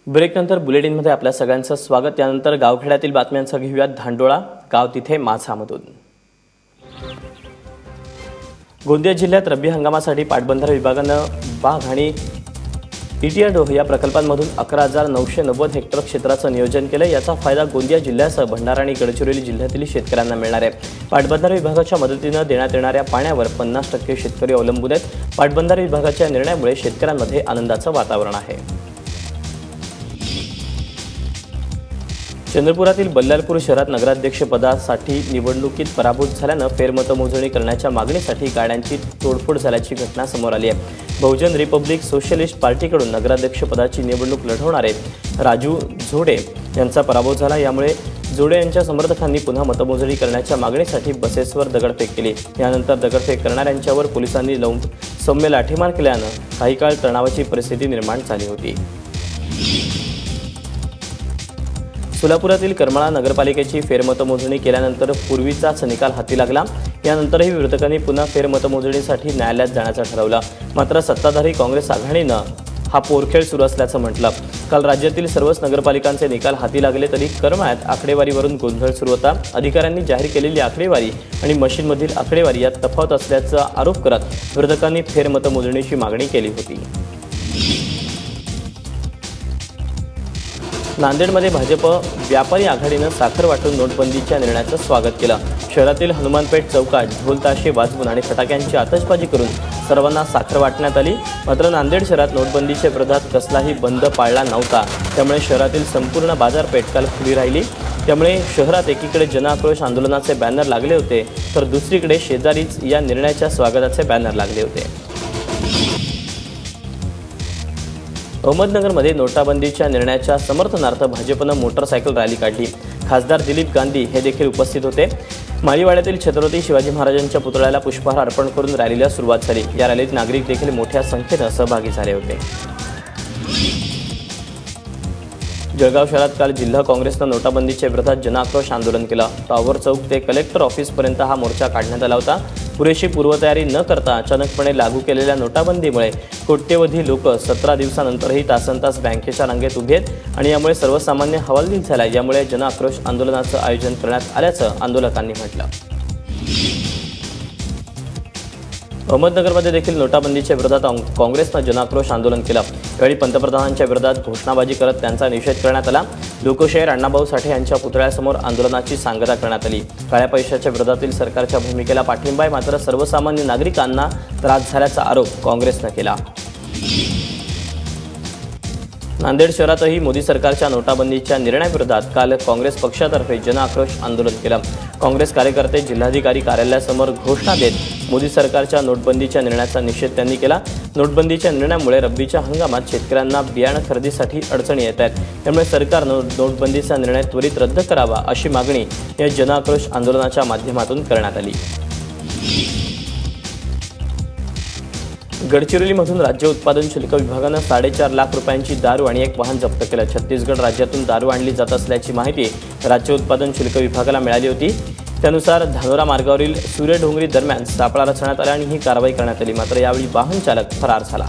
ब्रेकनंतर बुलेटिनमध्ये आपल्या सगळ्यांचं स्वागत। यानंतर गावखेड्यातील बातम्यांचा घेऊयात धांडोळा गाव तिथे माझामधून। गोंदिया जिल्ह्यात रब्बी हंगामासाठी पाटबंधारे विभागानं बाग आणि ईटीआर या प्रकल्पांमधून 11,990 हेक्टर क्षेत्राचं नियोजन केलं। याचा फायदा गोंदिया जिल्ह्यासह भंडारा आणि गडचिरोली जिल्ह्यातील शेतकऱ्यांना मिळणार आहे। पाटबंधारे विभागाच्या मदतीनं देण्यात येणाऱ्या पाण्यावर 50% शेतकरी अवलंबून आहेत। पाटबंधारे विभागाच्या निर्णयामुळे शेतकऱ्यांमध्ये आनंदाचं वातावरण आहे। चंद्रपुरातील बल्लारपूर शहरात नगराध्यक्षपदासाठी निवडणुकीत पराभूत झाल्यानं फेरमतमोजणी करण्याच्या मागणीसाठी गाड्यांची तोडफोड झाल्याची घटना समोर आली आहे। बहुजन रिपब्लिक सोशलिस्ट पार्टीकडून नगराध्यक्षपदाची निवडणूक लढवणारे राजू झोडे यांचा पराभव झाला। यामुळे झोडे यांच्या समर्थकांनी पुन्हा मतमोजणी करण्याच्या मागणीसाठी बसेसवर दगडफेक केली। यानंतर दगडफेक करणाऱ्यांच्यावर पोलिसांनी सौम्य लाठीमार केल्यानं काही काळ तणावाची परिस्थिती निर्माण झाली होती। सोलापुरातील करमाळा नगरपालिकेची फेरमतमोजणी केल्यानंतर पूर्वीचाच निकाल हाती लागला। यानंतरही विरोधकांनी पुन्हा फेरमतमोजणीसाठी न्यायालयात जाण्याचं ठरवलं। मात्र सत्ताधारी काँग्रेस आघाडीनं हा पोरखेळ सुरू असल्याचं म्हटलं। काल राज्यातील सर्वच नगरपालिकांचे निकाल हाती लागले तरी करमाळ्यात आकडेवारीवरून गोंधळ सुरू होता। अधिकाऱ्यांनी जाहीर केलेली आकडेवारी आणि मशीनमधील आकडेवारी यात तफावत असल्याचा आरोप करत विरोधकांनी फेरमतमोजणीची मागणी केली होती। नांदेडमध्ये भाजप व्यापारी आघाडीनं साखर वाटून नोटबंदीच्या निर्णयाचं स्वागत केलं। शहरातील हनुमानपेठ चौकात ढोल ताशे वाजवून आणि फटाक्यांची आतषबाजी करून सर्वांना साखर वाटण्यात आली। मात्र नांदेड शहरात नोटबंदीच्या विरोधात कसलाही बंद पाळला नव्हता। त्यामुळे शहरातील संपूर्ण बाजारपेठ काल खुली राहिली। त्यामुळे शहरात एकीकडे जनआक्रोश आंदोलनाचे बॅनर लागले होते तर दुसरीकडे शेजारीच या निर्णयाच्या स्वागताचे बॅनर लागले होते। अहमदनगरमध्ये नोटाबंदीच्या निर्णयाच्या समर्थनार्थ भाजपनं मोटरसायकल रॅली काढली। खासदार दिलीप गांधी हे देखील उपस्थित होते। माळीवाड्यातील छत्रपती शिवाजी महाराजांच्या पुतळ्याला पुष्पहार अर्पण करून रॅलीला सुरुवात झाली। या रॅलीत नागरिक देखील मोठ्या संख्येनं सहभागी झाले होते। जळगाव शहरात काल जिल्हा काँग्रेसनं नोटाबंदीच्या विरोधात जनआक्रोश आंदोलन केलं। टॉवर चौक ते कलेक्टर ऑफिसपर्यंत हा मोर्चा काढण्यात आला होता। पुरेशी पूर्वतयारी न करता अचानकपणे लागू केलेल्या नोटाबंदीमुळे कोट्यवधी लोक 17 दिवसांनंतरही तासनतास बँकेच्या रांगेत उभे आहेत आणि यामुळे सर्वसामान्य हवालदिल झाला। यामुळे जनआक्रोश आंदोलनाचं आयोजन करण्यात आल्याचं आंदोलकांनी म्हटलं। अहमदनगरमध्ये देखील नोटाबंदीच्या विरोधात काँग्रेसनं जनआक्रोश आंदोलन केलं। यावेळी पंतप्रधानांच्या विरोधात घोषणाबाजी करत त्यांचा निषेध करण्यात आला। लोकशाहीर अण्णाभाऊ साठे यांच्या पुतळ्यासमोर आंदोलनाची सांगता करण्यात आली। काळ्या पैशाच्या विरोधातील सरकारच्या भूमिकेला पाठिंबा आहे, मात्र सर्वसामान्य नागरिकांना त्रास झाल्याचा आरोप काँग्रेसनं केला। नांदेड शहरातही मोदी सरकारच्या नोटाबंदीच्या निर्णयाविरोधात काल काँग्रेस पक्षातर्फे जनआक्रोश आंदोलन केलं। काँग्रेस कार्यकर्ते जिल्हाधिकारी कार्यालयासमोर घोषणा देत मोदी सरकारच्या नोटबंदीच्या निर्णयाचा निषेध त्यांनी केला। नोटबंदीच्या निर्णयामुळे रब्बीच्या हंगामात शेतकऱ्यांना बियाणं खरेदीसाठी अडचणी येत आहेत। त्यामुळे सरकारनं नोटबंदीचा निर्णय त्वरित रद्द करावा अशी मागणी या जनआक्रोश आंदोलनाच्या माध्यमातून करण्यात आली। गडचिरोलीमधून राज्य उत्पादन शुल्क विभागानं 4.5 लाख रुपयांची दारू आणि एक वाहन जप्त केलं। छत्तीसगड राज्यातून दारू आणली जात असल्याची माहिती राज्य उत्पादन शुल्क विभागाला मिळाली होती। त्यानुसार धानोरा मार्गावरील सूर्यडोंगरी दरम्यान सापळा रचण्यात आला आणि ही कारवाई करण्यात आली। मात्र यावेळी वाहन चालक फरार झाला।